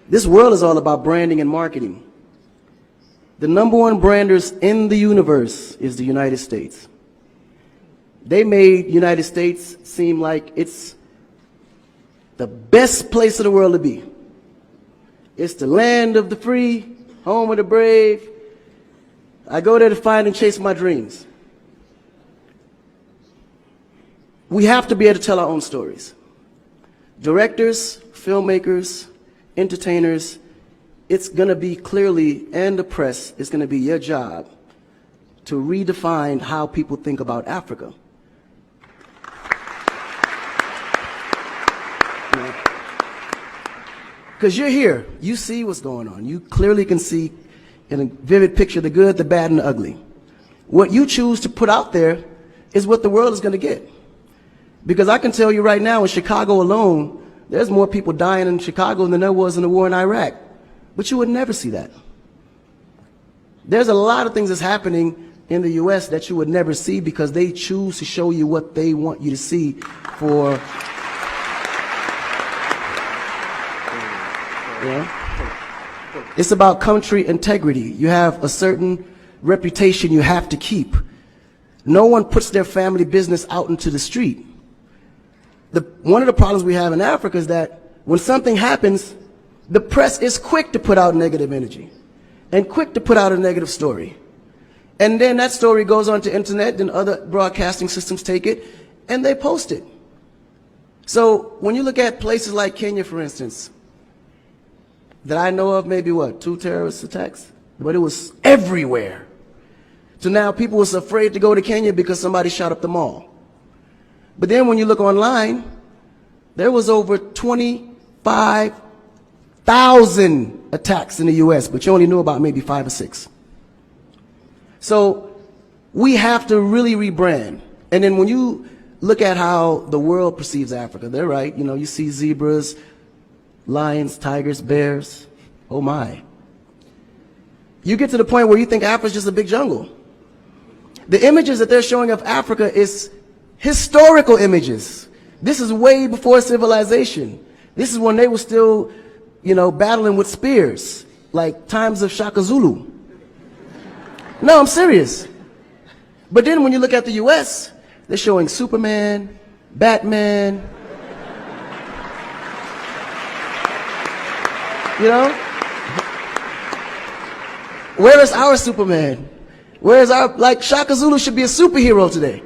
This world is all about branding and marketing. The #1 branders in the universe is the United States. They made United States seem like it's the best place in the world to be. It's the land of the free, home of the brave. I go there to find and chase my dreams. We have to be able to tell our own stories. Directors, filmmakers, entertainers, it's going to be clearly, and the press, it's going to be your job to redefine how people think about Africa. Because you're here, you see what's going on. You clearly can see in a vivid picture the good, the bad, and the ugly. What you choose to put out there is what the world is going to get. Because I can tell you right now, in Chicago alone, there's more people dying in Chicago than there was in the war in Iraq. But you would never see that. There's a lot of things that's happening in the U.S. that you would never see because they choose to show you what they want you to see for, It's about country integrity. You have a certain reputation you have to keep. No one puts their family business out into the street. One of the problems we have in Africa is that when something happens, the press is quick to put out negative energy and quick to put out a negative story. And then that story goes on to internet, and other broadcasting systems take it and they post it. So when you look at places like Kenya, for instance, that I know of, maybe 2 terrorist attacks, but it was everywhere. So now people was afraid to go to Kenya because somebody shot up the mall. But then when you look online, there was over 25,000 attacks in the U.S., but you only knew about maybe 5 or 6. So we have to really rebrand. And then when you look at how the world perceives Africa, they're right. You know, you see zebras, lions, tigers, bears. Oh my. You get to the point where you think Africa's just a big jungle. The images that they're showing of Africa is historical images. This is way before civilization. This is when they were still, battling with spears, like times of Shaka Zulu. No, I'm serious. But then when you look at the U.S., they're showing Superman, Batman, Where is our Superman? Where is our, Shaka Zulu should be a superhero today.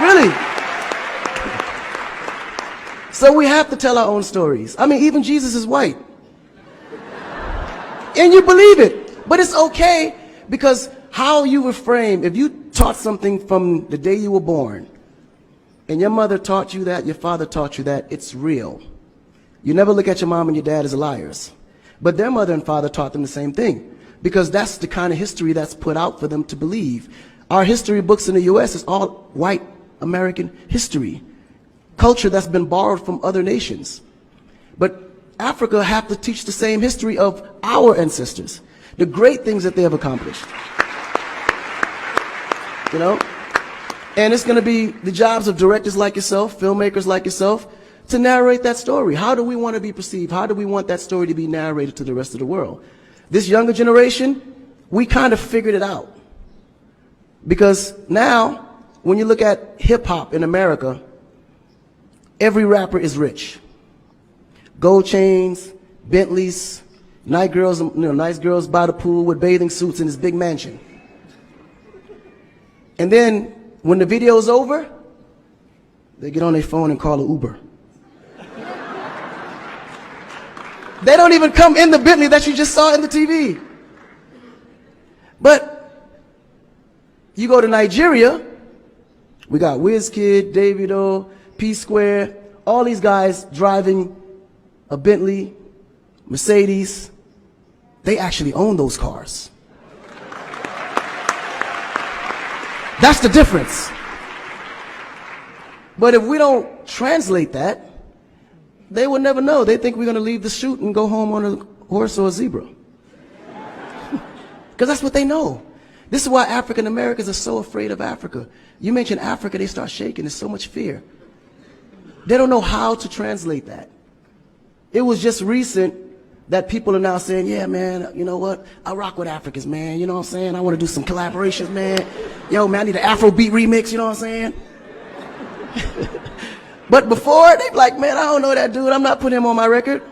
Really. So we have to tell our own stories. I mean, even Jesus is white. And you believe it. But it's okay, because how you were framed, if you taught something from the day you were born, and your mother taught you that, your father taught you that, it's real. You never look at your mom and your dad as liars. But their mother and father taught them the same thing, because that's the kind of history that's put out for them to believe. Our history books in the U.S. is all white American history, culture that's been borrowed from other nations. But Africa have to teach the same history of our ancestors, the great things that they have accomplished. And it's going to be the jobs of directors like yourself, filmmakers like yourself, to narrate that story. How do we want to be perceived? How do we want that story to be narrated to the rest of the world? This younger generation, we kind of figured it out. Because now, when you look at hip-hop in America, every rapper is rich. Gold chains, Bentleys, nice girls by the pool with bathing suits in this big mansion. And then, when the video's over, they get on their phone and call an Uber. They don't even come in the Bentley that you just saw in the TV. But you go to Nigeria, we got Wizkid, Davido, P-Square, all these guys driving a Bentley, Mercedes. They actually own those cars. That's the difference. But if we don't translate that, they will never know. They think we're going to leave the shoot and go home on a horse or a zebra. Because that's what they know. This is why African Americans are so afraid of Africa. You mention Africa, they start shaking. There's so much fear. They don't know how to translate that. It was just recent that people are now saying, yeah, man, you know what? I rock with Africans, man. You know what I'm saying? I want to do some collaborations, man. Yo, man, I need an Afrobeat remix, you know what I'm saying? But before, they'd be like, man, I don't know that dude. I'm not putting him on my record.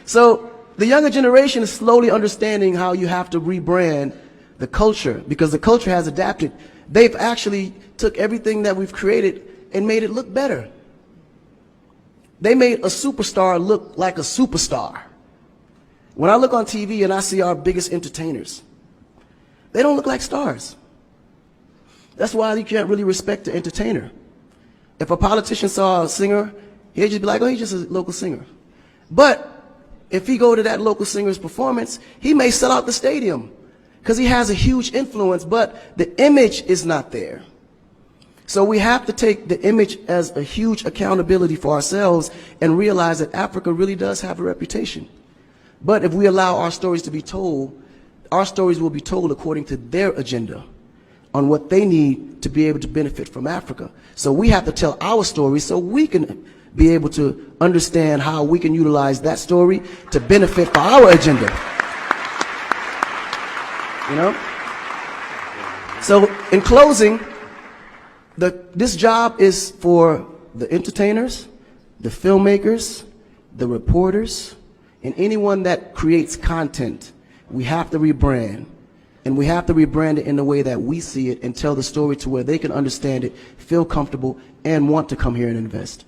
So the younger generation is slowly understanding how you have to rebrand the culture, because the culture has adapted. They've actually took everything that we've created and made it look better. They made a superstar look like a superstar. When I look on TV and I see our biggest entertainers, they don't look like stars. That's why you can't really respect the entertainer. If a politician saw a singer, he'd just be like, oh, he's just a local singer. But if he go to that local singer's performance, he may sell out the stadium because he has a huge influence, but the image is not there. So we have to take the image as a huge accountability for ourselves and realize that Africa really does have a reputation. But if we allow our stories to be told, our stories will be told according to their agenda on what they need to be able to benefit from Africa. So we have to tell our story so we can be able to understand how we can utilize that story to benefit for our agenda. You know? So in closing, this job is for the entertainers, the filmmakers, the reporters, and anyone that creates content. We have to rebrand. And we have to rebrand it in the way that we see it and tell the story to where they can understand it, feel comfortable, and want to come here and invest.